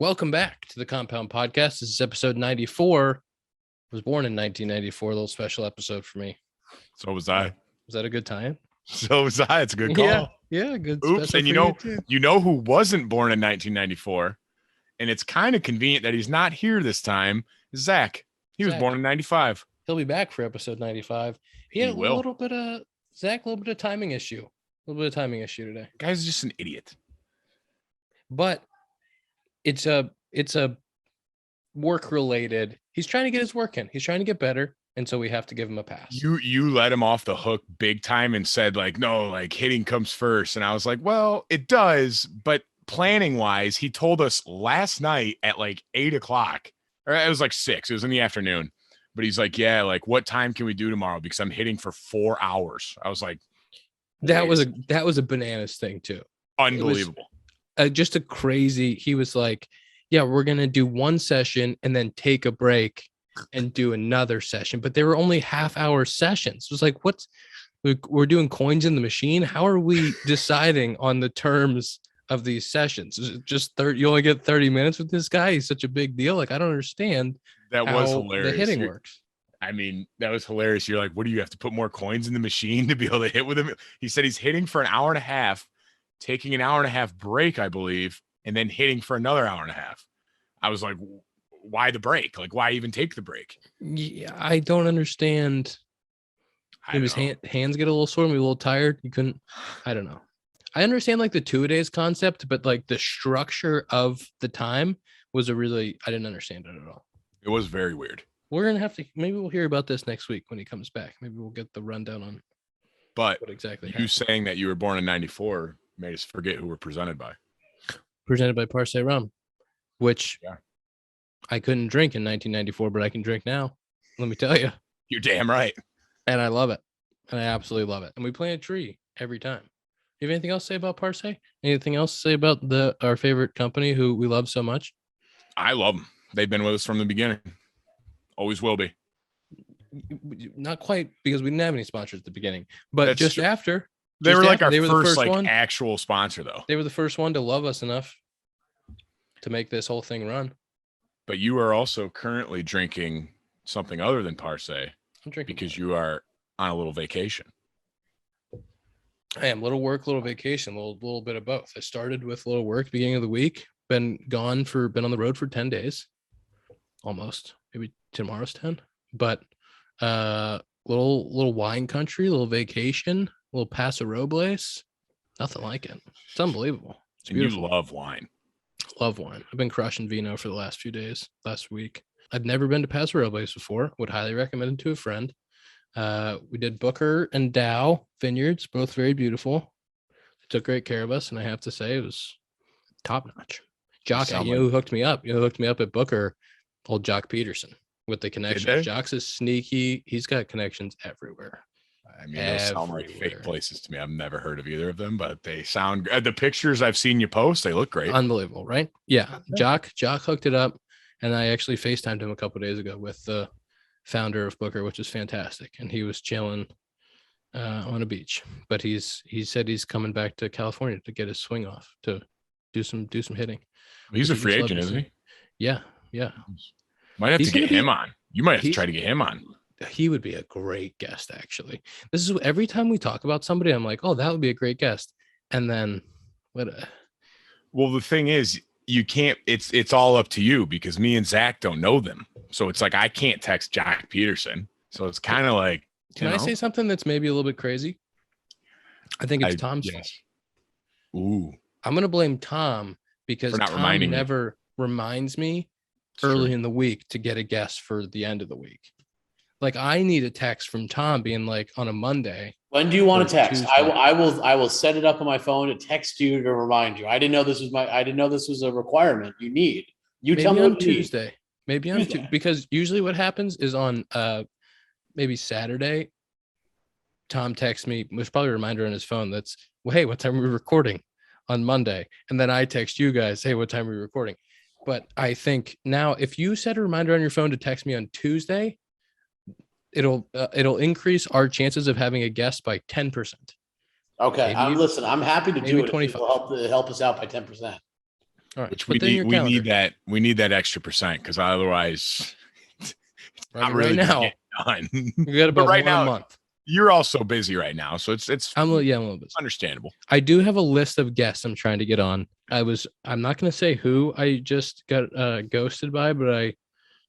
Welcome back to the Compound Podcast. This is episode 94. I was born in 1994, a little special episode for me. So was I. Was that a good time? So was I. It's a good call. Yeah, good. Oops, and you know who wasn't born in 1994, and it's kind of convenient that he's not here this time, is Zach. He was born in 95. He'll be back for episode 95. He had a little bit of timing issue. A little bit of timing issue today. Guy's just an idiot. But it's a work related. He's trying to get his work in. He's trying to get better, and so we have to give him a pass. You let him off the hook big time and said no, hitting comes first. And I was like, well, it does, but planning wise, he told us last night at 8 o'clock, or it was 6. It was in the afternoon. But he's like, yeah, what time can we do tomorrow? Because I'm hitting for 4 hours. I was like, that was a bananas thing too. Unbelievable. Just a crazy. He was like, yeah, we're gonna do one session and then take a break and do another session, but they were only half-hour sessions. It was like, we're doing coins in the machine. How are we deciding on the terms of these sessions? Is it just 30? You only get 30 minutes with this guy? He's such a big deal. I don't understand. That was hilarious. The hitting works. I mean, that was hilarious. You're like, what do you have to put more coins in the machine to be able to hit with him? He said he's hitting for an hour and a half, taking an hour and a half break, I believe, and then hitting for another hour and a half. I was like, why the break? Why even take the break? Yeah, I don't understand. His hands get a little sore, maybe a little tired. You couldn't, I don't know. I understand the 2-a-days concept, but the structure of the time was I didn't understand it at all. It was very weird. We're going to have to, maybe we'll hear about this next week when he comes back. Maybe we'll get the rundown on what exactly you happened. Saying that you were born in 94 made us forget who we're presented by. Presented by Parse Rum, which I couldn't drink in 1994, but I can drink now. Let me tell you. You're damn right. And I love it. And I absolutely love it. And we plant a tree every time. You have anything else to say about Parse? Anything else to say about our favorite company who we love so much? I love them. They've been with us from the beginning. Always will be. Not quite, because we didn't have any sponsors at the beginning, but That's just true. after. They were our first actual sponsor, though. They were the first one to love us enough to make this whole thing run. But you are also currently drinking something other than Parse. I'm drinking because you are on a little vacation. I am. Little work, little vacation, a little bit of both. I started with a little work beginning of the week. Been on the road for 10 days. Almost. Maybe tomorrow's 10. But little wine country, little vacation, little Paso Robles. Nothing like it. It's unbelievable. It's beautiful. You love wine. Love wine. I've been crushing vino for the last week. I've never been to Paso Robles before. Would highly recommend it to a friend. We did Booker and Dow vineyards, both very beautiful. They took great care of us, and I have to say it was top notch. Jock, who hooked me up? You hooked me up at Booker, old Jock Peterson, with the connections. Jock's is sneaky. He's got connections everywhere. I mean, those sound like fake places to me. I've never heard of either of them, but they sound. The pictures I've seen you post, they look great. Unbelievable, right? Yeah, Jock hooked it up, and I actually FaceTimed him a couple of days ago with the founder of Booker, which is fantastic, and he was chilling on a beach. But he said he's coming back to California to get his swing off, to do some hitting. He's a free agent, isn't he? Yeah. Might have to get him on. You might have to try to get him on. He would be a great guest, actually. This is every time we talk about somebody, I'm like, oh, that would be a great guest. And then well, the thing is, you can't, it's all up to you, because me and Zach don't know them. So it's I can't text Jock Peterson. So it's kind of like, can I say something that's maybe a little bit crazy? I think it's Tom's fault. Ooh. I'm going to blame Tom, because Tom never reminds me early in the week to get a guest for the end of the week. I need a text from Tom being on a Monday. When do you want to text? I will set it up on my phone to text you to remind you. I didn't know this was a requirement you need. Maybe tell me on Tuesday. Maybe on Tuesday, because usually what happens is on maybe Saturday, Tom texts me, there's probably a reminder on his phone that's, well, hey, what time are we recording on Monday? And then I text you guys, hey, what time are we recording? But I think now, if you set a reminder on your phone to text me on Tuesday, it'll increase our chances of having a guest by 10%. Okay, listen, I'm happy to do it. 25. It'll help us out by 10%. All right. Which Put that in your calendar. we need that extra percent because otherwise it's not really right now. done. You got about right one now, a month. you're also busy right now, so it's I'm a little busy. Understandable. I do have a list of guests I'm trying to get on. I'm not going to say who I just got ghosted by, but I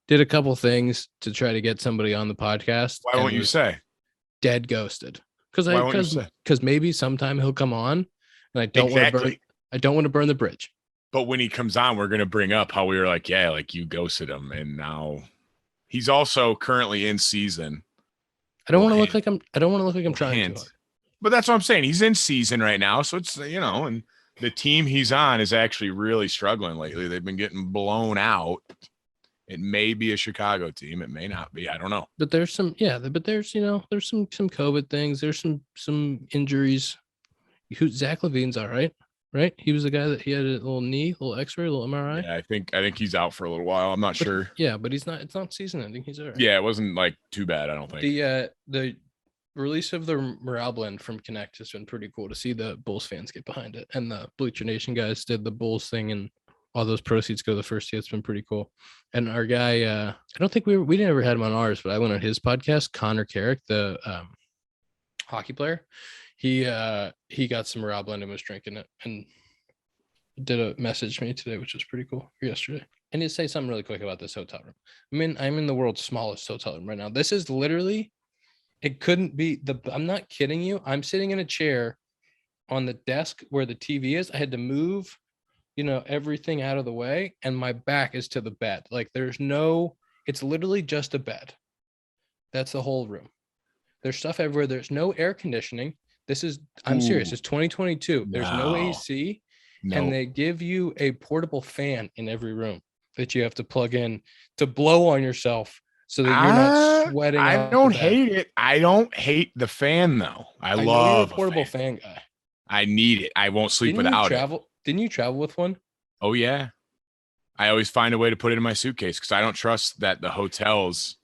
did a couple things to try to get somebody on the podcast. Why won't you say? Dead ghosted. Because maybe sometime he'll come on, and I don't want to burn the bridge. But when he comes on, we're going to bring up how we were like, yeah, like you ghosted him, and now he's also currently in season. I don't want to look like I'm trying too hard. But that's what I'm saying. He's in season right now, so it's and the team he's on is actually really struggling lately. They've been getting blown out. It may be a Chicago team. It may not be. I don't know. But there's some there's some COVID things. There's some injuries. Zach LaVine's all right. Right? He was the guy that he had a little X-ray, a little MRI. Yeah, I think he's out for a little while. I'm not sure. Yeah, but he's not. It's not season ending. He's all right. Yeah, it wasn't like too bad. I don't think. The release of the morale blend from Connect has been pretty cool to see the Bulls fans get behind it, and the Bleacher Nation guys did the Bulls thing, and all those proceeds go to the first team. It's been pretty cool. And our guy, I don't think we never had him on ours, but I went on his podcast. Connor Carrick, the hockey player. He got some morale blend and was drinking it, and did a message me today, which was pretty cool, or yesterday. I need to say something really quick about this hotel room. I'm in the world's smallest hotel room right now. This is literally, it couldn't be I'm not kidding you. I'm sitting in a chair on the desk where the TV is. I had to move, everything out of the way, and my back is to the bed. Like it's literally just a bed. That's the whole room. There's stuff everywhere. There's no air conditioning. I'm serious. It's 2022. There's no AC. No. And they give you a portable fan in every room that you have to plug in to blow on yourself so that you're not sweating. I don't hate it. I don't hate the fan though. I love a portable fan guy. I need it. I won't sleep without it. Didn't you travel with one? Oh yeah. I always find a way to put it in my suitcase because I don't trust that the hotels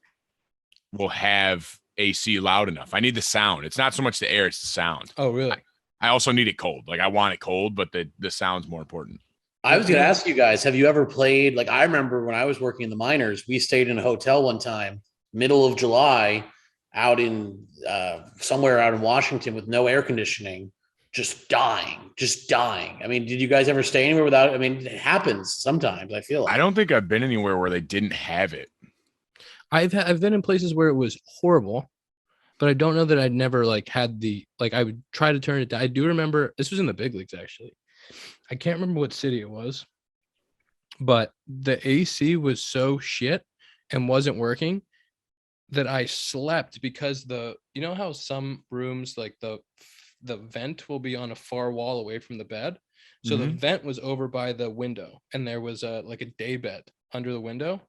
will have AC loud enough. I need the sound. It's not so much the air, it's the sound. Oh, really? I also need it cold. Like I want it cold, but the sound's more important. I was going to ask you guys, have you ever played? Like I remember when I was working in the minors, we stayed in a hotel one time, middle of July, out in somewhere out in Washington with no air conditioning, just dying. I mean, did you guys ever stay anywhere without? I mean, it happens sometimes. I feel like. I don't think I've been anywhere where they didn't have it. I've been in places where it was horrible. But I don't know that I'd never had I would try to turn it down. I do remember this was in the big leagues, actually. I can't remember what city it was, but the AC was so shit and wasn't working that I slept because how some rooms, like the vent will be on a far wall away from the bed. So the vent was over by the window and there was a day bed under the window.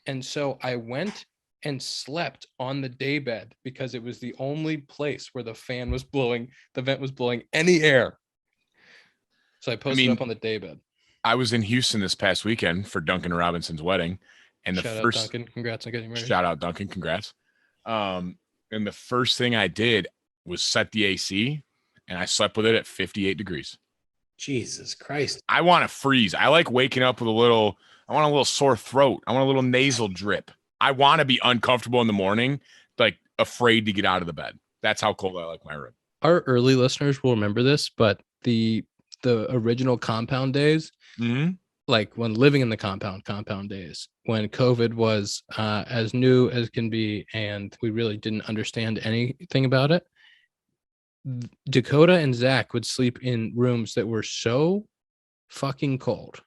And so I went and slept on the day bed because it was the only place where the vent was blowing any air. So I posted up on the day bed. I was in Houston this past weekend for Duncan Robinson's wedding. And Shout out Duncan, congrats on getting married. Shout out Duncan, congrats. And the first thing I did was set the AC and I slept with it at 58 degrees. Jesus Christ. I want to freeze. I like waking up with I want a little sore throat. I want a little nasal drip. I want to be uncomfortable in the morning, like afraid to get out of the bed. That's how cold I like my room. Our early listeners will remember this, but the original compound days, like when living in the compound days, when COVID was as new as can be, and we really didn't understand anything about it, Dakota and Zack would sleep in rooms that were so fucking cold.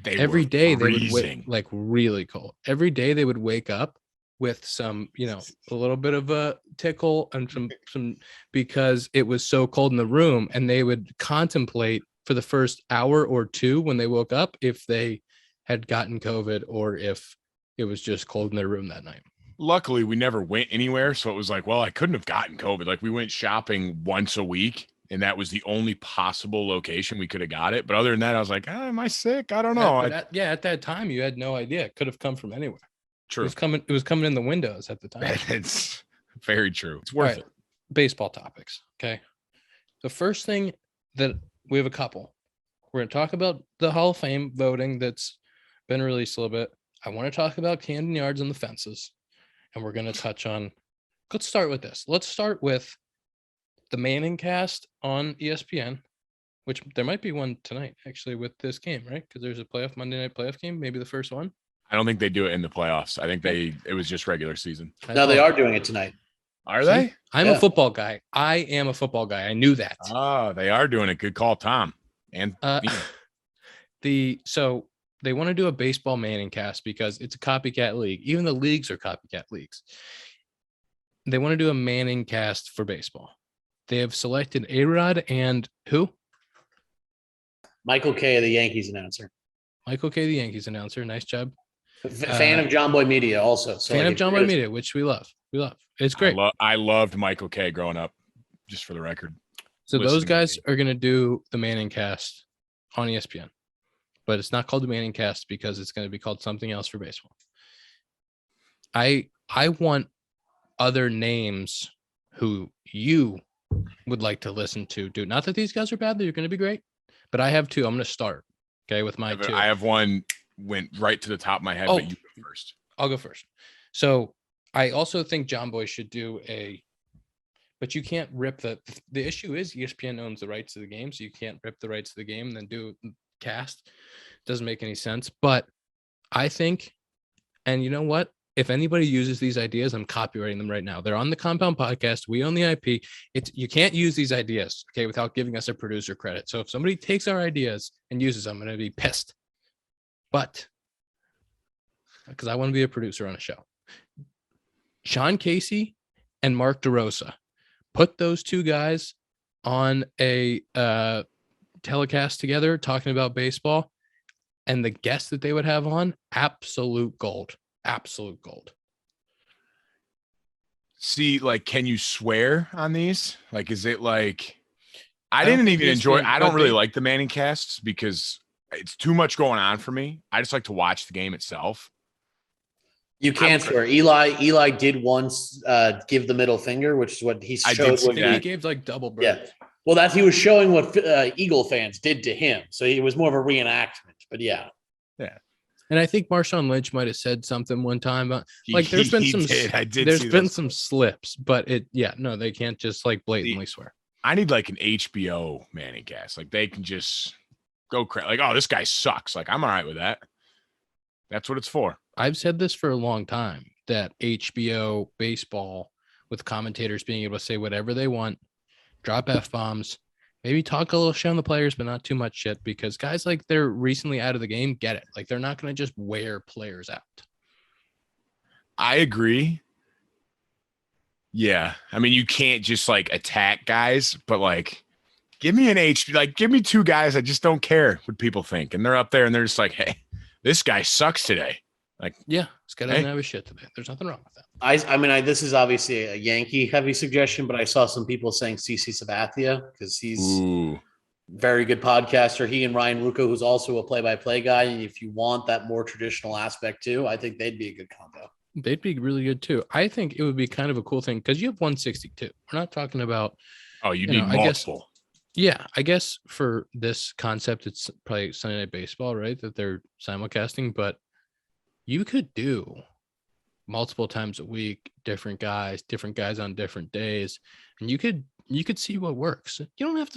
Every day they would wake really cold. Every day they would wake up with some, a little bit of a tickle and some because it was so cold in the room, and they would contemplate for the first hour or two when they woke up if they had gotten COVID or if it was just cold in their room that night. Luckily, we never went anywhere, so it was like, well, I couldn't have gotten COVID. Like we went shopping once a week. And that was the only possible location we could have got it. But other than that, I was like, am I sick? I don't know. At that time, you had no idea. It could have come from anywhere. True. It was coming in the windows at the time. It's very true. It's worth it. Baseball topics. Okay. The first thing that we have a couple. We're going to talk about the Hall of Fame voting that's been released a little bit. I want to talk about Camden Yards and the fences. And we're going to touch on, let's start with this. Let's start with the Manning cast on ESPN, which there might be one tonight, actually, with this game, right? Because there's a Monday night playoff game, maybe the first one. I don't think they do it in the playoffs. I think it was just regular season. No, they are doing it tonight. Are they? I'm a football guy. I am a football guy. I knew that. Oh, they are doing it. Good call, Tom. And so they want to do a baseball Manning cast because it's a copycat league. Even the leagues are copycat leagues. They want to do a Manning cast for baseball. They have selected A-Rod and who? Michael Kay, the Yankees announcer. Michael Kay, the Yankees announcer. Nice job. Fan of JOMBOY Media also. So fan of JOMBOY Media, which we love. It's great. I loved Michael Kay growing up, just for the record. So those guys are going to do the Manning cast on ESPN, but it's not called the Manning cast because it's going to be called something else for baseball. I want other names who you would like to listen to do. Not that these guys are bad; they're going to be great, but I have two. I'm going to start. Okay, with my two. I have one went right to the top of my head, but you go first. I'll go first. So I also think JOMBOY should do but you can't rip the issue is ESPN owns the rights to the game, so you can't rip the rights to the game and then do cast. Doesn't make any sense. But I think, and you know what? If anybody uses these ideas, I'm copywriting them right now. They're on the Compound Podcast. We own the IP. You can't use these ideas, okay, without giving us a producer credit. So if somebody takes our ideas and uses them, I'm going to be pissed. But because I want to be a producer on a show, Sean Casey and Mark DeRosa, put those two guys on a telecast together talking about baseball, and the guests that they would have on, absolute gold. Absolute gold. See, like, can you swear on these? Like, is it like, I didn't even enjoy, I don't really like the Manning casts because it's too much going on for me. I just like to watch the game itself. You can't swear. Eli did once give the middle finger, which is what he showed. He gave like double bird. Yeah. Well, he was showing what Eagle fans did to him. So it was more of a reenactment. But yeah. Yeah. And I think Marshawn Lynch might have said something one time about there's been some slips, but they can't just like blatantly swear. I need like an HBO Manning cast. Like they can just go crazy. Like, oh, this guy sucks. Like, I'm all right with that. That's what it's for. I've said this for a long time, that HBO baseball with commentators being able to say whatever they want, drop F-bombs, maybe talk a little shit on the players, but not too much shit, because guys like they're recently out of the game get it. Like they're not going to just wear players out. I agree. Yeah. I mean, you can't just like attack guys, but like give me give me two guys. I just don't care what people think. And they're up there and they're just like, hey, this guy sucks today. Like, yeah, this guy doesn't have his shit today. There's nothing wrong with that. I mean, this is obviously a Yankee heavy suggestion, but I saw some people saying CC Sabathia because he's very good podcaster. He and Ryan Rucco, who's also a play-by-play guy. And if you want that more traditional aspect too, I think they'd be a good combo. They'd be really good too. I think it would be kind of a cool thing because you have 162. We're not talking about. Oh, you need multiple. I guess for this concept, it's probably Sunday Night Baseball, right? That they're simulcasting, but you could do multiple times a week, different guys on different days, and you could see what works. You don't have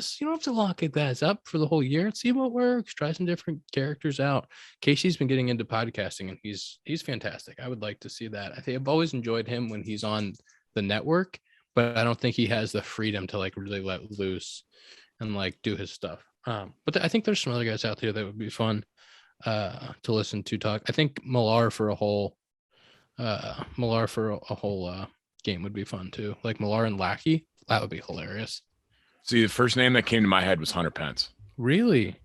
to lock it guys up for the whole year. See what works. Try some different characters out. Casey's been getting into podcasting, and he's fantastic. I would like to see that. I think I've always enjoyed him when he's on the network, but I don't think he has the freedom to like really let loose and like do his stuff. But I think there's some other guys out there that would be fun to listen to talk. I think Millar for a whole game would be fun too. Like Millar and Lackey, that would be hilarious. See, the first name that came to my head was Hunter Pence. Really?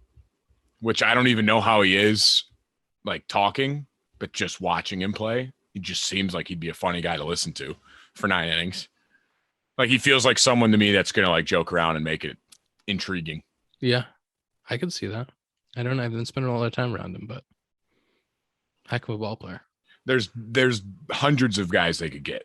Which I don't even know how he is like talking, but just watching him play, he just seems like he'd be a funny guy to listen to for 9 innings. Like he feels like someone to me that's going to like joke around and make it intriguing. Yeah, I could see that. I haven't been spending all that time around him, but heck of a ball player. There's hundreds of guys they could get.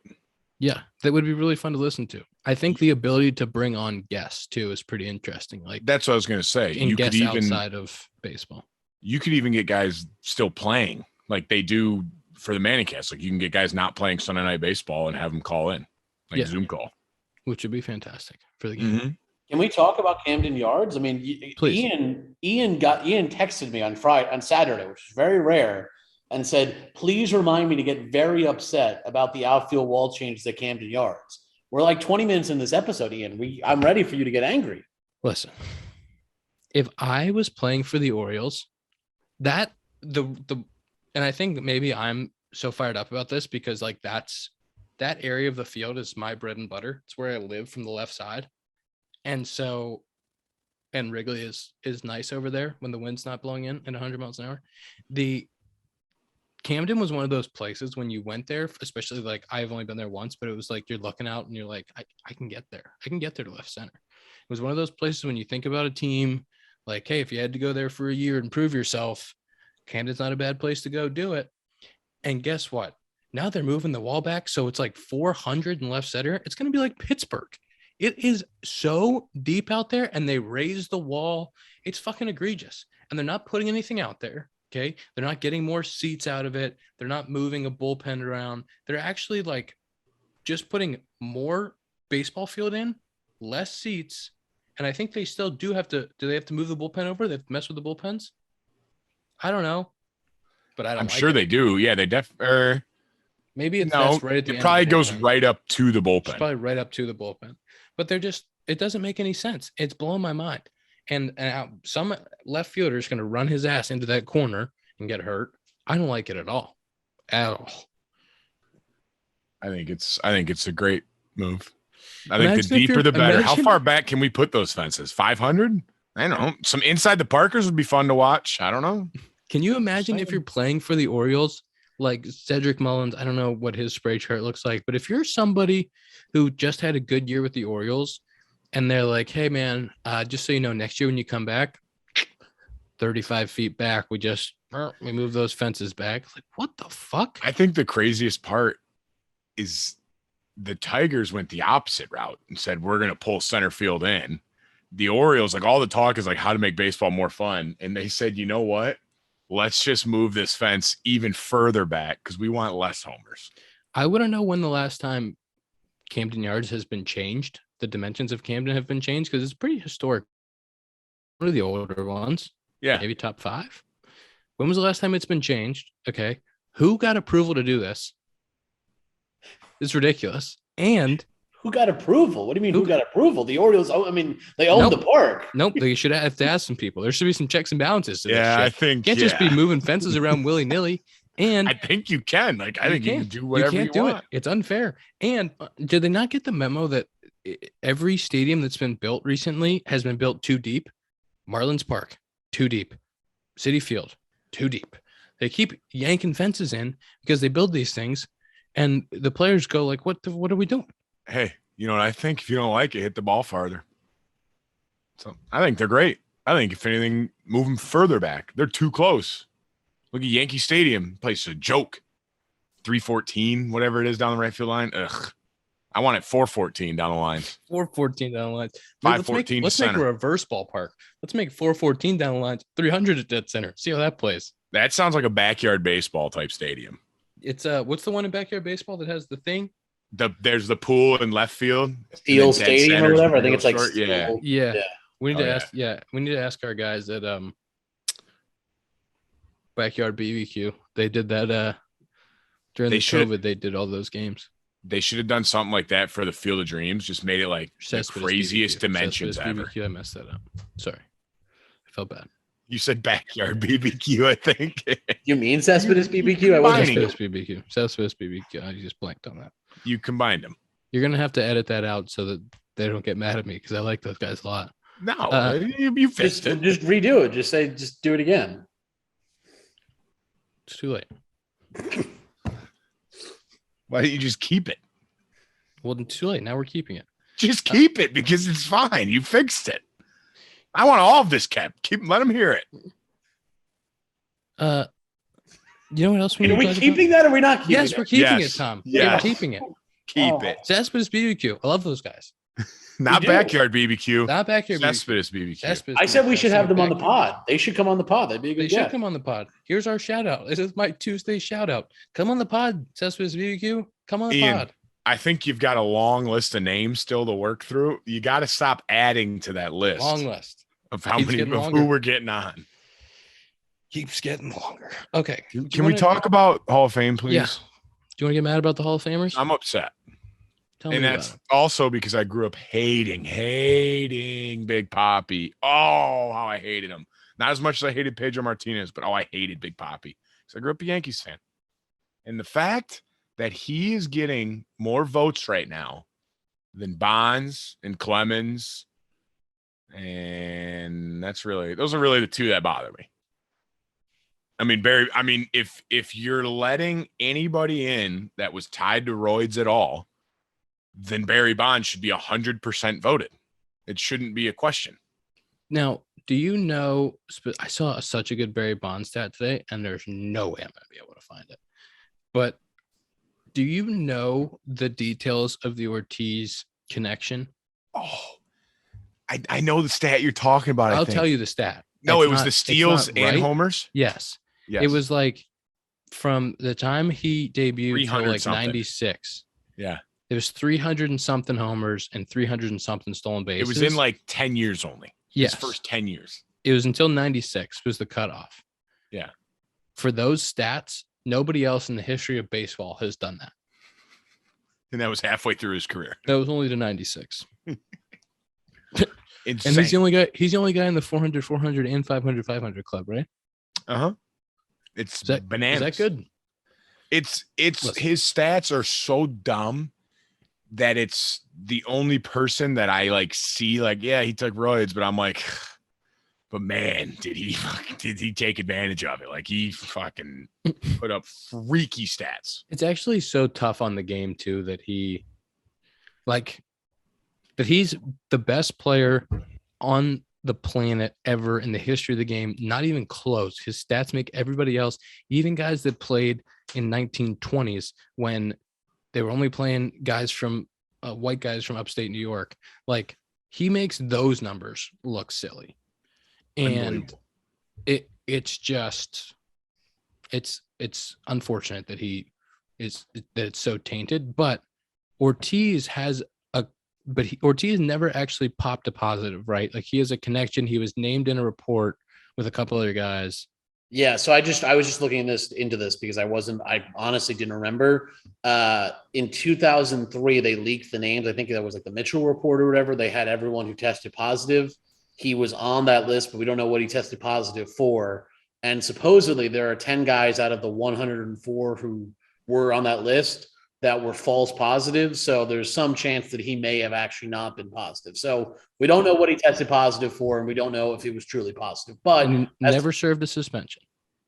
Yeah, that would be really fun to listen to. I think the ability to bring on guests too is pretty interesting. Like that's what I was going to say. and You could guests even outside of baseball. you could even get guys still playing like they do for the Manicast. Like you can get guys not playing Sunday Night Baseball and have them call in, like a Zoom call, which would be fantastic for the game. Mm-hmm. Can we talk about Camden Yards? I mean, Please. Ian texted me on Saturday, which is very rare, and said, "Please remind me to get very upset about the outfield wall changes at Camden Yards." We're like 20 minutes in this episode, Ian. I'm ready for you to get angry. Listen, if I was playing for the Orioles, and I think maybe I'm so fired up about this because like that area of the field is my bread and butter. It's where I live from the left side. And so, and Wrigley is nice over there when the wind's not blowing in at 100 miles an hour. The Camden was one of those places when you went there, especially like I've only been there once, but it was like you're looking out and you're like, I can get there. I can get there to left center. It was one of those places when you think about a team, like, hey, if you had to go there for a year and prove yourself, Camden's not a bad place to go do it. And guess what? Now they're moving the wall back. So it's like 400 in left center. It's going to be like Pittsburgh. It is so deep out there and they raise the wall. It's fucking egregious. And they're not putting anything out there. Okay. They're not getting more seats out of it. They're not moving a bullpen around. They're actually like just putting more baseball field in, less seats. And I think they still do they have to move the bullpen over? They have to mess with the bullpens? I don't know. But I'm sure they do. Yeah, they maybe it's that's right at the it end. Probably goes right up to the bullpen. It's probably right up to the bullpen. But it doesn't make any sense. It's blowing my mind. And some left fielder is going to run his ass into that corner and get hurt. I don't like it at all. At all. I think it's a great move. I think the deeper the better. How far back can we put those fences? 500? I don't know. Some inside the Parkers would be fun to watch. I don't know. Can you imagine if you're playing for the Orioles, like Cedric Mullins? I don't know what his spray chart looks like, but if you're somebody who just had a good year with the Orioles and they're like, hey, man, just so you know, next year when you come back, 35 feet back, we move those fences back. Like, what the fuck? I think the craziest part is the Tigers went the opposite route and said, we're going to pull center field in. The Orioles, like all the talk is like how to make baseball more fun. And they said, you know what? Let's just move this fence even further back because we want less homers. I want to know when the last time Camden Yards has been changed. The dimensions of Camden have been changed because it's pretty historic. One of the older ones. Yeah. Maybe top 5. When was the last time it's been changed? Okay. Who got approval to do this? It's ridiculous. And who got approval? What do you mean who got approval? The Orioles, I mean, they own the park. Nope. They should have to ask some people. There should be some checks and balances to this shit. I think can't just be moving fences around willy-nilly. And I think you can. Like, I think you can do whatever you want. It. It's unfair. And did they not get the memo that every stadium that's been built recently has been built too deep? Marlins Park, too deep. Citi Field, too deep. They keep yanking fences in because they build these things, and the players go like, "What are we doing?" Hey, you know what I think? If you don't like it, hit the ball farther. So I think they're great. I think if anything, move them further back. They're too close. Look at Yankee Stadium. Place a joke. 314, whatever it is down the right field line. Ugh. I want it 414 down the line. 414 down the line. 514 Let's make a reverse ballpark. Let's make 414 down the line. 300 at dead center. See how that plays. That sounds like a backyard baseball type stadium. It's what's the one in backyard baseball that has the thing? There's the pool in left field. Steel Stadium or whatever. I think it's like Yeah. We need to ask. Yeah, we need to ask our guys at Backyard BBQ. They did that during the COVID. They did all those games. They should have done something like that for the Field of Dreams. Just made it like the craziest dimensions ever. BBQ, I messed that up. Sorry, I felt bad. You said Backyard BBQ, I think. You mean Cespedes BBQ? I wasn't Cespedes BBQ. Cespedes BBQ. I just blanked on that. You combined them. You're gonna have to edit that out so that they don't get mad at me because I like those guys a lot. No, you fixed it. Just redo it. Just do it again. It's too late. Why don't you just keep it? Well, it's too late. Now we're keeping it. Just keep it because it's fine. You fixed it. I want all of this kept. Let them hear it. You know what else are we keeping that or are we not keeping it? Yes, we're keeping it, Tom. Yeah. We're keeping it. Keep it. Cespedes BBQ. I love those guys. Not do. backyard BBQ. Not backyard BBQ. Cespedes BBQ. Cespedes I said we BBQ. should have them on the Backyard. pod. They should come on the pod. That'd be a They good should guest. come on the pod. Here's our shout out. This is my Tuesday shout out. Come on the pod, Cespedes BBQ. Come on the Ian, pod. I think you've got a long list of names still to work through. You got to stop adding to that list Long list. of how Keeps many getting of longer. who we're getting on. Keeps getting longer. Okay. Can we talk about Hall of Fame, please? Yeah. Do you want to get mad about the Hall of Famers? I'm upset. Tell me And about that's it. also because I grew up hating Big Papi. Oh, how I hated him. Not as much as I hated Pedro Martinez, but I hated Big Papi. So I grew up a Yankees fan. And the fact that he is getting more votes right now than Bonds and Clemens, and those are really the two that bother me. I mean, if you're letting anybody in that was tied to roids at all, then Barry Bonds should be 100% voted. It shouldn't be a question. Now, do you know? I saw such a good Barry Bonds stat today, and there's no way I'm going to be able to find it. But do you know the details of the Ortiz connection? Oh, I know the stat you're talking about. I'll tell you the stat. No, It's it was not- the it's steals not and right. homers. Yes. Yes. It was like from the time he debuted to 300 like something. 96. Yeah. It was 300 and something homers and 300 and something stolen bases. It was in like 10 years only. yes. His first 10 years. It was until 96 was the cutoff. Yeah. For those stats, nobody else in the history of baseball has done that. And that was halfway through his career. That was only to 96. Insane. And he's the only guy in the 400, 400, and 500, 500 club, right? It's that- bananas. Is that good? It's Listen. his stats are so dumb that it's the only person that I like see like, yeah, he took roids, but I'm like, but man, did he take advantage of it? Like he fucking put up freaky stats. It's actually so tough on the game too that he's the best player on the planet ever in the history of the game. Not even close. His stats make everybody else, even guys that played in 1920s when they were only playing guys from white guys from upstate New York. Like he makes those numbers look silly. And it's unfortunate that it's so tainted, but Ortiz Ortiz never actually popped a positive, right? Like he has a connection. He was named in a report with a couple other guys. Yeah, so I was just looking into this because I honestly didn't remember. In 2003, they leaked the names. I think that was like the Mitchell report or whatever. They had everyone who tested positive. He was on that list, but we don't know what he tested positive for. And supposedly there are 10 guys out of the 104 who were on that list that were false positives. So there's some chance that he may have actually not been positive. So we don't know what he tested positive for, and we don't know if he was truly positive. But And never served a suspension.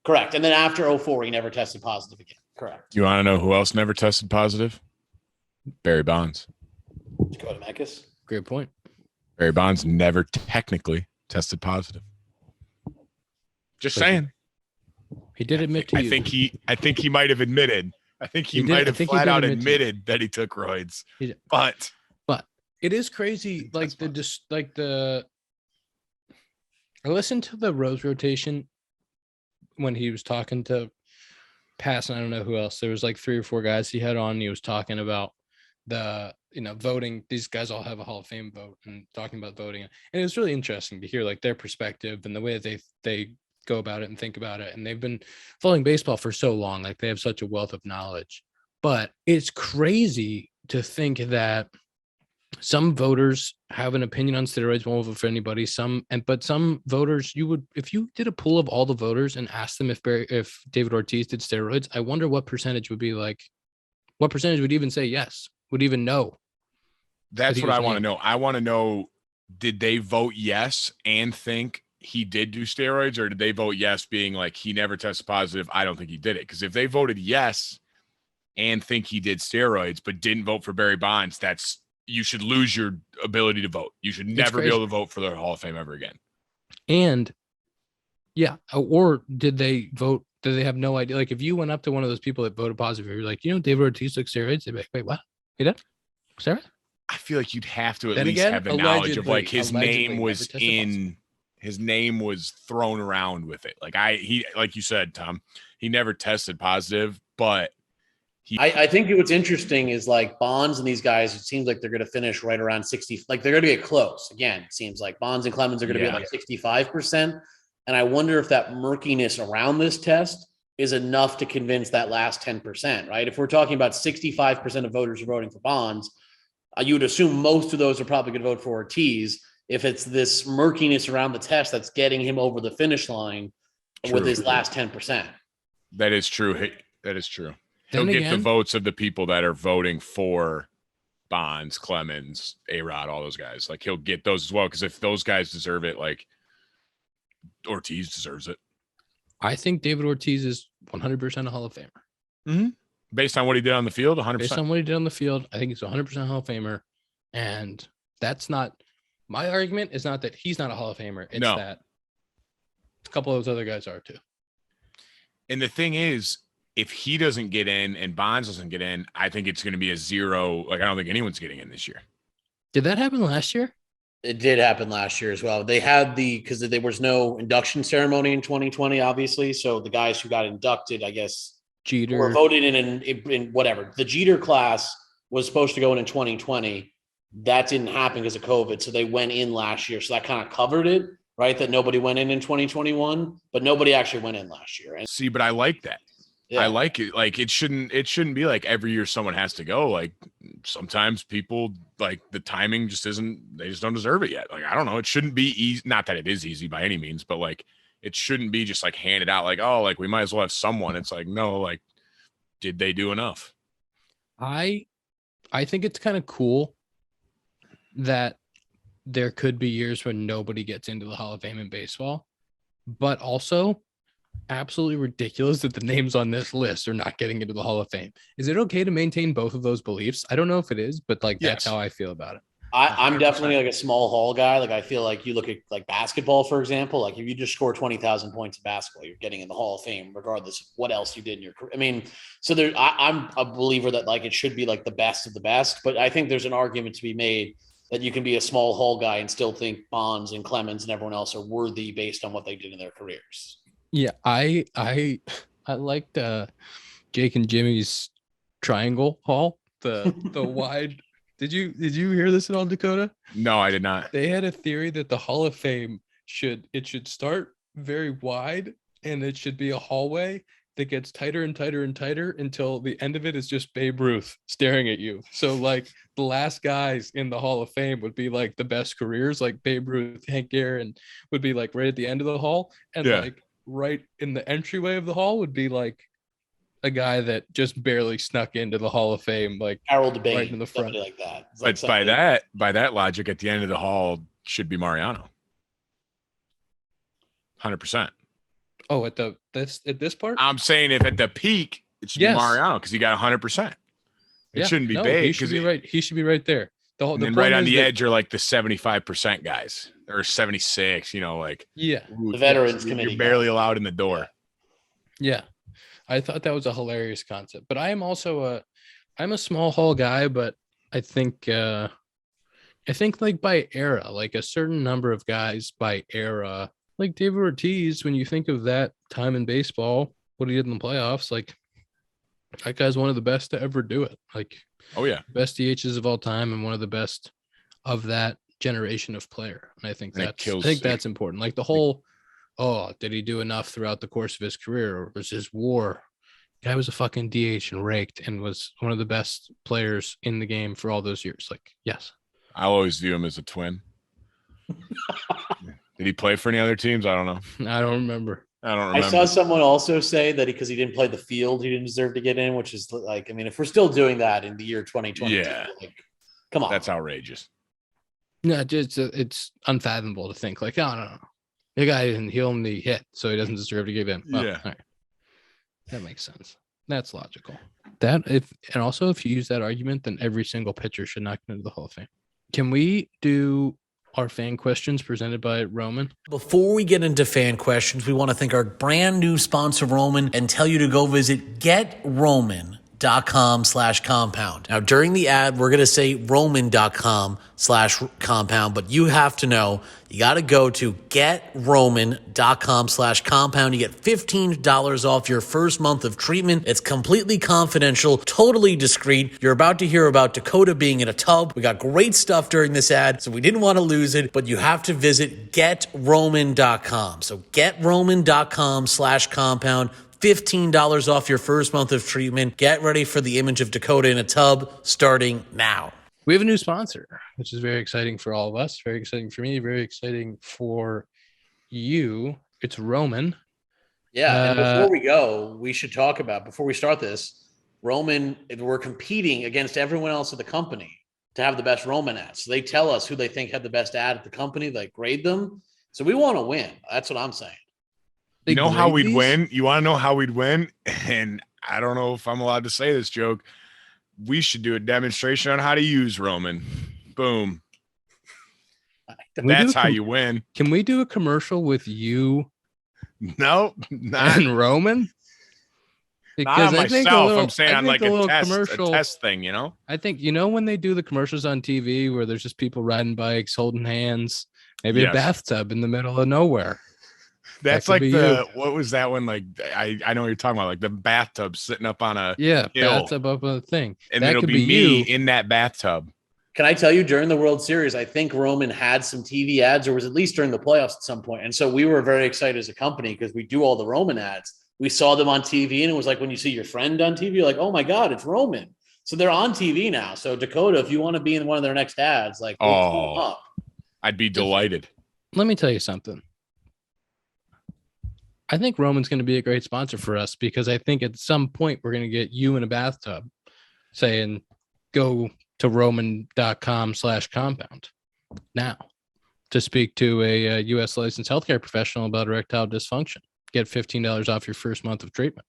correct. And then after 04, he never tested positive again. Correct. You want to know who else never tested positive? Barry Bonds. Dakota Mekas. Great point. Barry Bonds never technically tested positive. Just But saying. He did admit to I you. think he might have admitted. I think he He did- might I have think he flat did out admit to admitted that he took roids. He did. But It is crazy. Like I listened to the Rose rotation when he was talking to Pass, and I don't know who else. There was like 3 or 4 guys he had on. And he was talking about the voting. These guys all have a Hall of Fame vote and talking about voting. And it was really interesting to hear like their perspective and the way that they go about it and think about it. And they've been following baseball for so long. Like they have such a wealth of knowledge. But it's crazy to think that some voters have an opinion on steroids, won't vote for anybody. But some voters, if you did a poll of all the voters and asked them if David Ortiz did steroids, I wonder what percentage would be like. What percentage would even say yes? Would even know? that's he what was I want to named. know. I want to know, did they vote yes and think he did do steroids, or did they vote yes being like he never tested positive? I don't think he did it. Because if they voted yes and think he did steroids but didn't vote for Barry Bonds, you should lose your ability to vote. You should never be able to vote for the Hall of Fame ever again. And yeah, or did they vote? Did they have no idea? Like if you went up to one of those people that voted positive, you're like, David Ortiz took steroids. They'd be like, wait, what? He did? Sarah? I feel like you'd have to at Then least again, have the knowledge of like his allegedly name was never tested positive. his name was thrown around with it. Like like you said, Tom, he never tested positive, but I think what's interesting is like Bonds and these guys, it seems like they're going to finish right around 60. Like they're going to get close. Again, it seems like Bonds and Clemens are going to be at like 65%. And I wonder if that murkiness around this test is enough to convince that last 10%, right? If we're talking about 65% of voters are voting for Bonds, you would assume most of those are probably going to vote for Ortiz. If it's this murkiness around the test that's getting him over the finish line with his last 10%. That is true. That is true. Then He'll get again, the votes of the people that are voting for Bonds, Clemens, A-Rod, all those guys. Like he'll get those as well, because if those guys deserve it, like Ortiz deserves it. I think David Ortiz is 100% a Hall of Famer. Mm-hmm. Based on what he did on the field, 100%. Based on what he did on the field, I think he's 100% Hall of Famer. And that's not my argument. Is not that he's not a Hall of Famer. It's that a couple of those other guys are too. And the thing is, if he doesn't get in and Bonds doesn't get in, I think it's going to be a zero. Like, I don't think anyone's getting in this year. Did that happen last year? It did happen last year as well. They had because there was no induction ceremony in 2020, obviously. So the guys who got inducted, I guess, Jeter were voted in whatever. The Jeter class was supposed to go in 2020. That didn't happen because of COVID. So they went in last year. So that kind of covered it, right? That nobody went in 2021, but nobody actually went in last year. And see, but I like that. Yeah. I like it. Like it shouldn't be like every year someone has to go. Like sometimes people, like the timing just isn't, they just don't deserve it yet. Like, I don't know. It shouldn't be easy. Not that it is easy by any means, but like, it shouldn't be just like handed out like, oh, like we might as well have someone. It's like, no, like, did they do enough? I think it's kind of cool that there could be years when nobody gets into the Hall of Fame in baseball, but also absolutely ridiculous that the names on this list are not getting into the Hall of Fame. Is it okay to maintain both of those beliefs? I don't know if it is, but like that's how I feel about it. I'm definitely like a small hall guy. Like I feel like you look at like basketball, for example, like if you just score 20,000 points in basketball, you're getting in the Hall of Fame, regardless of what else you did in your career. I mean, so I'm a believer that like it should be like the best of the best, but I think there's an argument to be made that you can be a small hall guy and still think Bonds and Clemens and everyone else are worthy based on what they did in their careers. Yeah, I liked Jake and Jimmy's triangle hall, the wide. Did you hear this at all, Dakota? No, I did not. They had a theory that the Hall of Fame should start very wide and it should be a hallway that gets tighter and tighter and tighter until the end of it is just Babe Ruth staring at you. So like the last guys in the Hall of Fame would be like the best careers, like Babe Ruth, Hank Aaron would be like right at the end of the hall, and like right in the entryway of the hall would be like a guy that just barely snuck into the Hall of Fame, like Harold Bain, right in the front, like that. But by that logic, at the end of the hall should be Mariano. 100%. Oh, at this part, I'm saying if at the peak it should be Mariano because he got 100%. It shouldn't be Babe. He should be right. He should be right there. The right on the edge are like the 75% guys or 76. You know, like the veterans committee. You're barely allowed in the door. Yeah. I thought that was a hilarious concept, but I am also I'm a small hall guy, but I think like by era, like a certain number of guys by era, like David Ortiz, when you think of that time in baseball, what he did in the playoffs, like that guy's one of the best to ever do it. Like, oh yeah, best DHs of all time and one of the best of that generation of player. And I think that's important. Like the whole, did he do enough throughout the course of his career, or was his WAR? Guy was a fucking DH and raked and was one of the best players in the game for all those years. Like, yes. I always view him as a twin. Did he play for any other teams? I don't know. I don't remember. I saw someone also say that because he didn't play the field, he didn't deserve to get in, which is like, I mean, if we're still doing that in the year 2020, like, come on. That's outrageous. No, it's unfathomable to think like, no. The guy didn't, he only hit, so he doesn't deserve to get in. Well, yeah. All right. That makes sense. That's logical. And also if you use that argument, then every single pitcher should not get into the Hall of Fame. Can we do our fan questions presented by Roman? Before we get into fan questions, we want to thank our brand new sponsor, Roman, and tell you to go visit GetRoman.com. Roman.com/compound. Now, during the ad, we're going to say Roman.com/compound, but you have to know you got to go to GetRoman.com/compound. You get $15 off your first month of treatment. It's completely confidential, totally discreet. You're about to hear about Dakota being in a tub. We got great stuff during this ad, so we didn't want to lose it, but you have to visit GetRoman.com. So GetRoman.com/compound. $15 off your first month of treatment. Get ready for the image of Dakota in a tub starting now. We have a new sponsor, which is very exciting for all of us. Very exciting for me. Very exciting for you. It's Roman. Yeah. And before we go, we should talk about, before we start this, Roman, we're competing against everyone else at the company to have the best Roman ads. So they tell us who they think had the best ad at the company. They grade them. So we want to win. That's what I'm saying. You know how we'd win? You want to know how we'd win? And I don't know if I'm allowed to say this joke. We should do a demonstration on how to use Roman. Boom. That's how you win. Can we do a commercial with you? No, not and Roman. Because not myself. I'm saying on like a test thing, you know? I think, when they do the commercials on TV where there's just people riding bikes, holding hands, maybe a bathtub in the middle of nowhere. That's like what was that one? Like, I know what you're talking about, like the bathtub sitting up on a hill. Bathtub up on a thing. And that it'll be me in that bathtub. Can I tell you, during the World Series, I think Roman had some TV ads, or was at least during the playoffs at some point. And so we were very excited as a company because we do all the Roman ads. We saw them on TV, and it was like when you see your friend on TV, you're like, oh my God, it's Roman. So they're on TV now. So Dakota, if you want to be in one of their next ads, like, up. I'd be delighted. Let me tell you something. I think Roman's going to be a great sponsor for us because I think at some point we're going to get you in a bathtub saying, go to Roman.com/compound now to speak to a U.S. licensed healthcare professional about erectile dysfunction. Get $15 off your first month of treatment.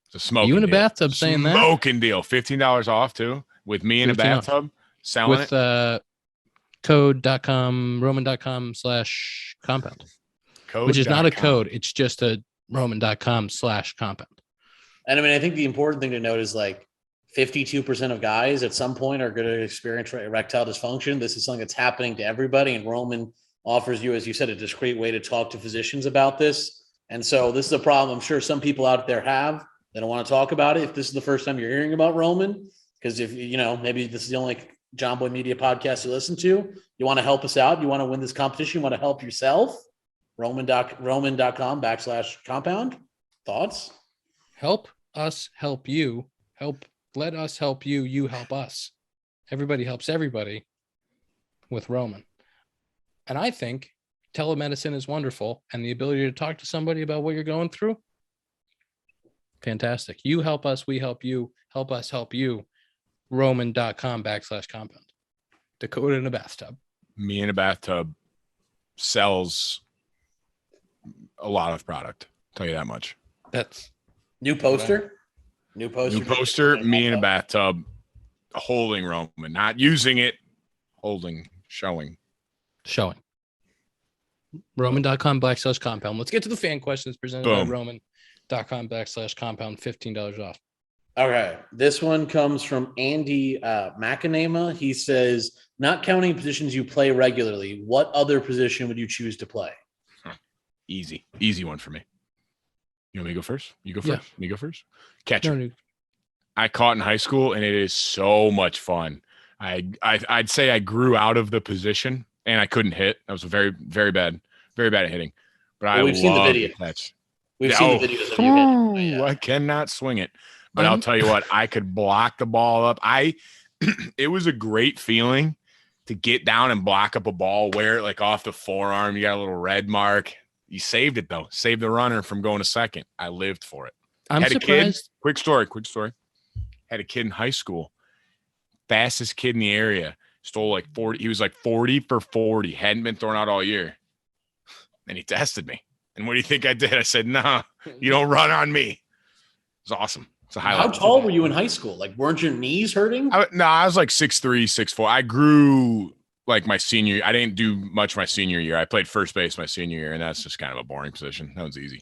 It's a smoking you in a deal. Bathtub saying that? Smoking deal. $15 off too with me in a bathtub selling with code.com, Roman.com/compound. Which is not a code. It's just a Roman.com/compound. And I mean, I think the important thing to note is like 52% of guys at some point are going to experience erectile dysfunction. This is something that's happening to everybody. And Roman offers you, as you said, a discreet way to talk to physicians about this. And so this is a problem I'm sure some people out there have. They don't want to talk about it. If this is the first time you're hearing about Roman, because if maybe this is the only JOMBOY Media podcast you listen to, you want to help us out. You want to win this competition. You want to help yourself. Roman.com/compound. Thoughts? Help us help you. Let us help you. You help us. Everybody helps everybody with Roman. And I think telemedicine is wonderful. And the ability to talk to somebody about what you're going through, fantastic. You help us. We help you. Help us help you. Roman.com/compound. Dakota in a bathtub. Me in a bathtub sells a lot of product. Tell you that much. That's new poster. New poster. Me in a bathtub, holding Roman, not using it, showing. Roman.com/compound. Let's get to the fan questions presented by Roman.com/compound. $15 off. Okay. This one comes from Andy McAnama. He says, not counting positions you play regularly, what other position would you choose to play? Easy one for me. You want me to go first? You go first. Yeah. Me go first. Catcher. No. I caught in high school, and it is so much fun. I'd say I grew out of the position, and I couldn't hit. I was very, very bad at hitting. But we've seen the video. Catch. We've seen the videos of you hitting. Yeah. I cannot swing it. But I'll tell you what, I could block the ball up. It was a great feeling to get down and block up a ball, wear it like off the forearm. You got a little red mark. You saved it, though. Saved the runner from going to second. I lived for it. I'm surprised. Quick story. Had a kid in high school. Fastest kid in the area. Stole like 40. He was like 40 for 40. Hadn't been thrown out all year. And he tested me. And what do you think I did? I said, no, you don't run on me. It was awesome. It's a highlight. How tall were you in high school? Like, weren't your knees hurting? I was like 6'3", 6'4". I grew like my senior year. I didn't do much my senior year. I played first base my senior year, and that's just kind of a boring position. That was easy.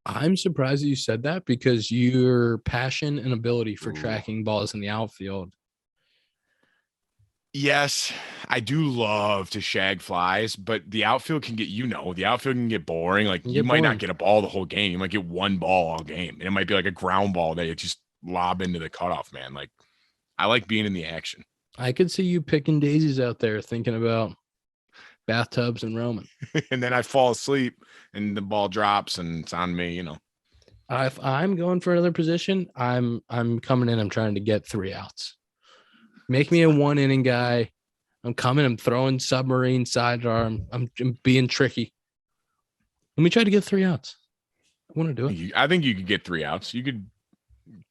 I'm surprised that you said that because your passion and ability for Ooh. tracking balls in the outfield. Yes, I do love to shag flies, but the outfield can get, the outfield can get boring. Like Can you get might boring. not get a ball the whole game. You might get one ball all game. And it might be like a ground ball that you just lob into the cutoff, man. Like I like being in the action. I could see you picking daisies out there thinking about bathtubs and Roman. And then I fall asleep and the ball drops and it's on me, If I'm going for another position, I'm coming in. I'm trying to get 3 outs. Make me a 1-inning guy. I'm coming. I'm throwing submarine sidearm. I'm being tricky. Let me try to get 3 outs. I want to do it. I think you could get 3 outs. You could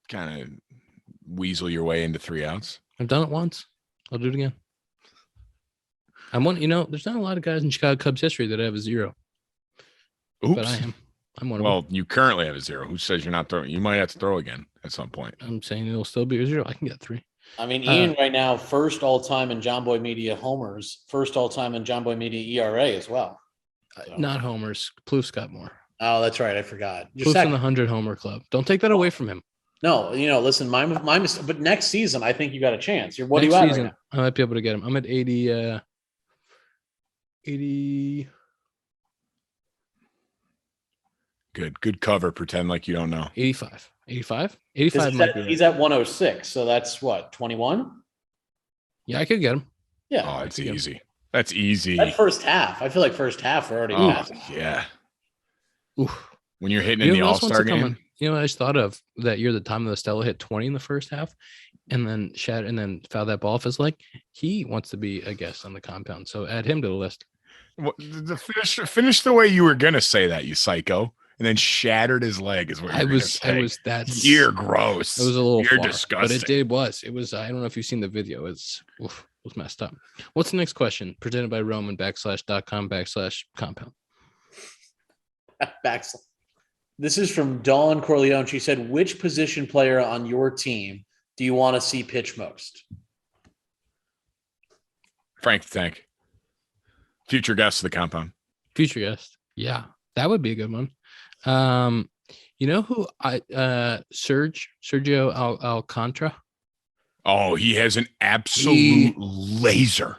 kind of weasel your way into 3 outs. I've done it once. I'll do it again. There's not a lot of guys in Chicago Cubs history that have a 0. Oops. But I am. I'm one of them. Well, you currently have a 0. Who says you're not throwing? You might have to throw again at some point. I'm saying it'll still be a 0. I can get 3. I mean, Ian right now, first all-time in JOMBOY Media homers, first all-time in JOMBOY Media ERA as well. So. Not homers. Plouffe got more. Oh, that's right. I forgot. Plouffe's in the 100 homer club. Don't take that away from him. No, listen, my mistake. But next season, I think you got a chance. What next are you at season, right now? I might be able to get him. I'm at 80. 80. Good cover. Pretend like you don't know. 85. 85? 85 might be right. He's at 106. So that's what, 21? Yeah, I could get him. Yeah. Oh, it's easy. That's easy. That first half. I feel like first half we're already past. Yeah. Oof. When you're hitting in the All-Star game. I just thought of that year, the time that Estella hit 20 in the first half and then fouled that ball off his leg. He wants to be a guest on the compound. So add him to the list. Well, finish the way you were going to say that, you psycho. And then shattered his leg is what you're going to say. You're gross. It was a little You're far, disgusting. but it was. I don't know if you've seen the video. It was messed up. What's the next question? Presented by Roman /.com/compound. This is from Dawn Corleone. She said, which position player on your team do you want to see pitch most? Frank the Tank. Future guest of the compound. Future guest. Yeah, that would be a good one. Who Sergio Alcantara? Oh, he has an absolute laser.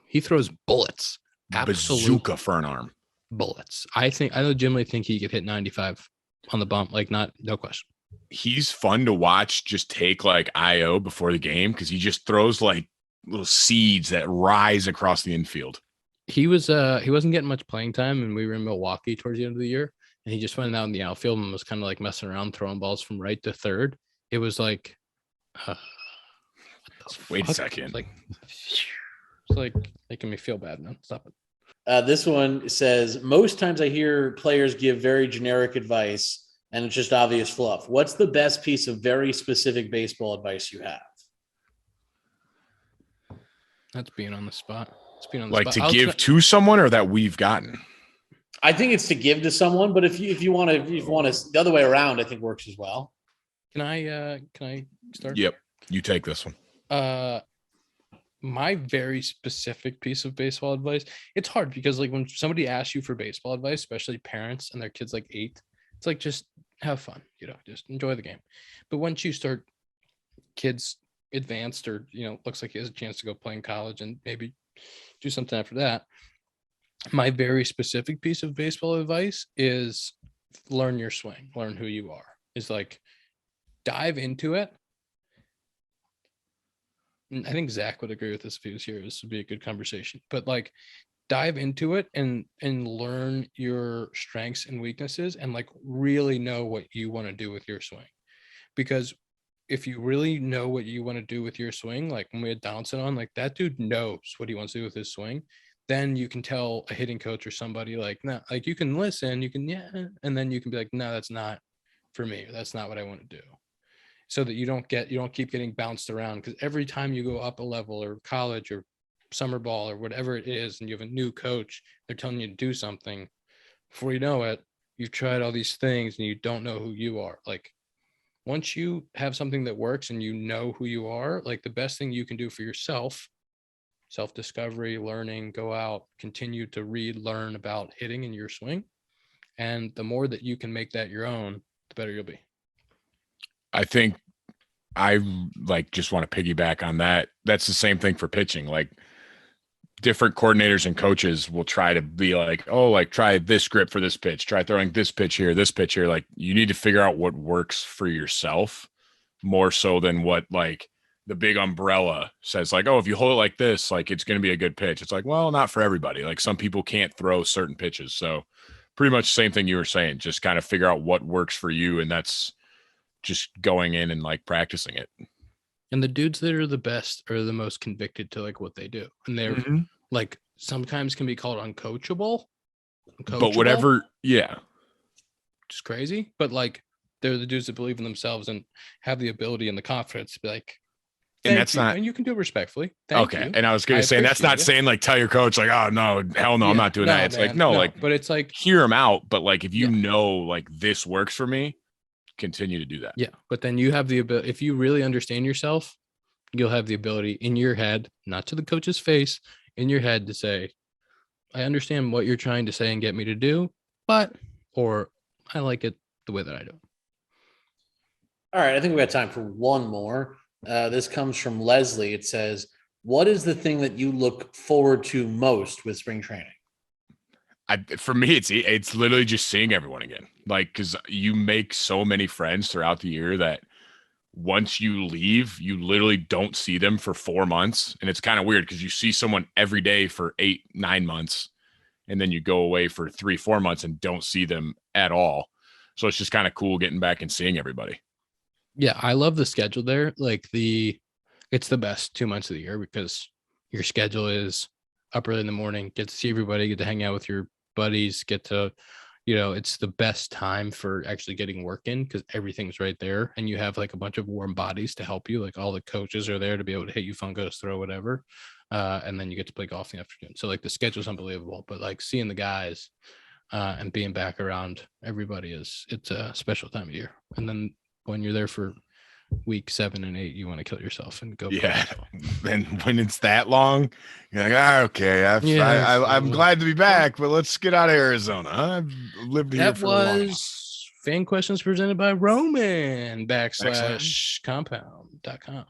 He throws bullets. Bazooka for an arm. Bullets. I legitimately think he could hit 95 on the bump. Like no question. He's fun to watch just take like IO before the game because he just throws like little seeds that rise across the infield. He wasn't getting much playing time, and we were in Milwaukee towards the end of the year, and he just went out in the outfield and was kind of like messing around, throwing balls from right to third. It was like, wait a second. It's like making me feel bad, man. Stop it. This one says, most times I hear players give very generic advice, and it's just obvious fluff. What's the best piece of very specific baseball advice you have? That's being on the spot. Like to give to someone or that we've gotten? I think it's to give to someone, but if you want to the other way around, I think works as well. Can I start? Yep. You take this one. My very specific piece of baseball advice, it's hard because like when somebody asks you for baseball advice, especially parents and their kids like 8, it's like, just have fun, just enjoy the game. But once you start kids advanced or, looks like he has a chance to go play in college and maybe do something after that, my very specific piece of baseball advice is learn your swing, learn who you are. Is like dive into it. And I think Zach would agree with this if he was here. This would be a good conversation. But like dive into it and learn your strengths and weaknesses and like really know what you want to do with your swing. Because if you really know what you want to do with your swing, like when we had Donaldson on, like that dude knows what he wants to do with his swing, then you can tell a hitting coach or somebody like, no, like you can listen, you can, and then you can be like, no, that's not for me. That's not what I want to do. So that you don't keep getting bounced around, because every time you go up a level or college or summer ball or whatever it is, and you have a new coach, they're telling you to do something. Before you know it, you've tried all these things and you don't know who you are. Like once you have something that works and you know who you are, like the best thing you can do for yourself, self-discovery, learning, go out, continue to read, learn about hitting in your swing, And the more that you can make that your own, the better you'll be. I think I just want to piggyback on that. That's the same thing for pitching. Like different coordinators and coaches will try to be like, oh, like try this grip for this pitch, try throwing this pitch here, this pitch here. Like you need to figure out what works for yourself more so than what like the big umbrella says, like, oh, if you hold it like this, like it's going to be a good pitch. It's like, well, not for everybody. Like some people can't throw certain pitches. So pretty much the same thing you were saying, just kind of figure out what works for you. And that's just going in and like practicing it. And the dudes that are the best are the most convicted to like what they do. And they're like sometimes can be called uncoachable. But whatever, yeah. Just crazy. But like they're the dudes that believe in themselves and have the ability and the confidence to be like, and that's not, and you can do it respectfully. Okay. You. And I was going to say, that's not saying like, tell your coach, like, oh no, hell no, I'm not doing that. It's man, like, no, like, but it's like, hear them out. But like, if you know, like this works for me, continue to do that. Yeah. But then you have the ability, if you really understand yourself, you'll have the ability in your head, not to the coach's face, in your head to say, I understand what you're trying to say and get me to do, or I like it the way that I do. All right. I think we got time for one more. This comes from Leslie. It says, what is the thing that you look forward to most with spring training? For me, it's literally just seeing everyone again. Like, because you make so many friends throughout the year that once you leave, you literally don't see them for 4 months. And it's kind of weird because you see someone every day for 8-9 months, and then you go away for 3-4 months and don't see them at all. So it's just kind of cool getting back and seeing everybody. Yeah, I love the schedule there. Like it's the best 2 months of the year because your schedule is up early in the morning, get to see everybody, get to hang out with your buddies, get to, it's the best time for actually getting work in because everything's right there. And you have like a bunch of warm bodies to help you. Like all the coaches are there to be able to hit you, fungos, throw whatever. And then you get to play golf in the afternoon. So like the schedule's unbelievable, but like seeing the guys and being back around everybody it's a special time of year. And then when you're there for week 7 and 8, you want to kill yourself and go. Yeah. And when it's that long, you're like, okay, I'm glad to be back, but let's get out of Arizona. I've lived here for a long time. That was fan questions presented by Roman /compound.com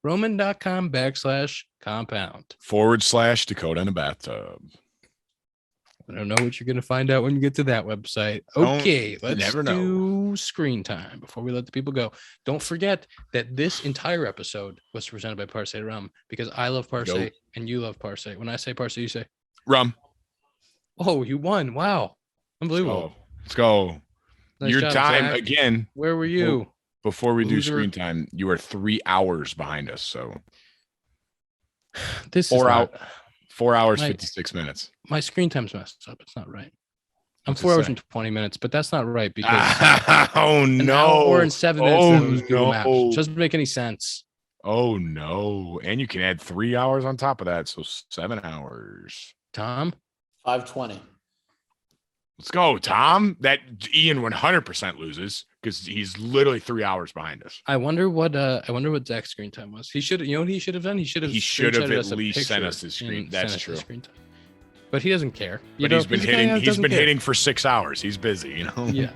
Roman.com/compound / Dakota in a bathtub. I don't know what you're going to find out when you get to that website. Okay, let's do screen time before we let the people go. Don't forget that this entire episode was presented by Parse Rum because I love Parse and you love Parse. When I say Parse, you say Rum. Oh, you won. Wow. Unbelievable. Let's go. Nice Your job, Zach. Again. Again. Where were you? Before we do screen time, you are 3 hours behind us. So this 4 is out. 4 hours, 56 minutes. My screen time's messed up. It's not right. I'm 4 hours and 20 minutes, but that's not right because an hour and 7 minutes. It doesn't make any sense. Oh no. And you can add 3 hours on top of that. So 7 hours. Tom? 5:20. Let's go, Tom. That Ian 100% loses because he's literally 3 hours behind us. I wonder what Zach's screen time was. He should, what he should have done? He should have at least sent us his screen. That's true. But he doesn't care. But he's been hitting for 6 hours. He's busy, Yeah.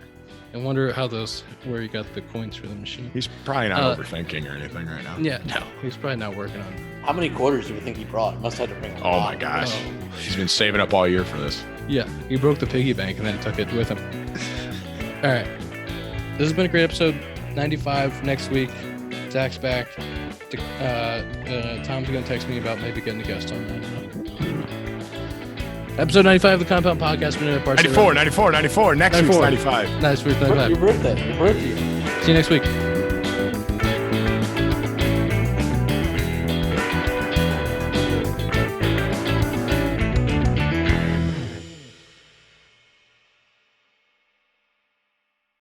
I wonder where he got the coins for the machine. He's probably not overthinking or anything right now. Yeah, no. He's probably not working on it. How many quarters do you think he brought? Must have to bring Oh my gosh. He's been saving up all year for this. Yeah. He broke the piggy bank and then took it with him. All right. This has been a great episode. 95 next week. Zach's back. Tom's going to text me about maybe getting a guest on that. Episode 95 of the Compound Podcast. 94. Next 94. week's 95. Next week's 95. Your birthday. See you next week.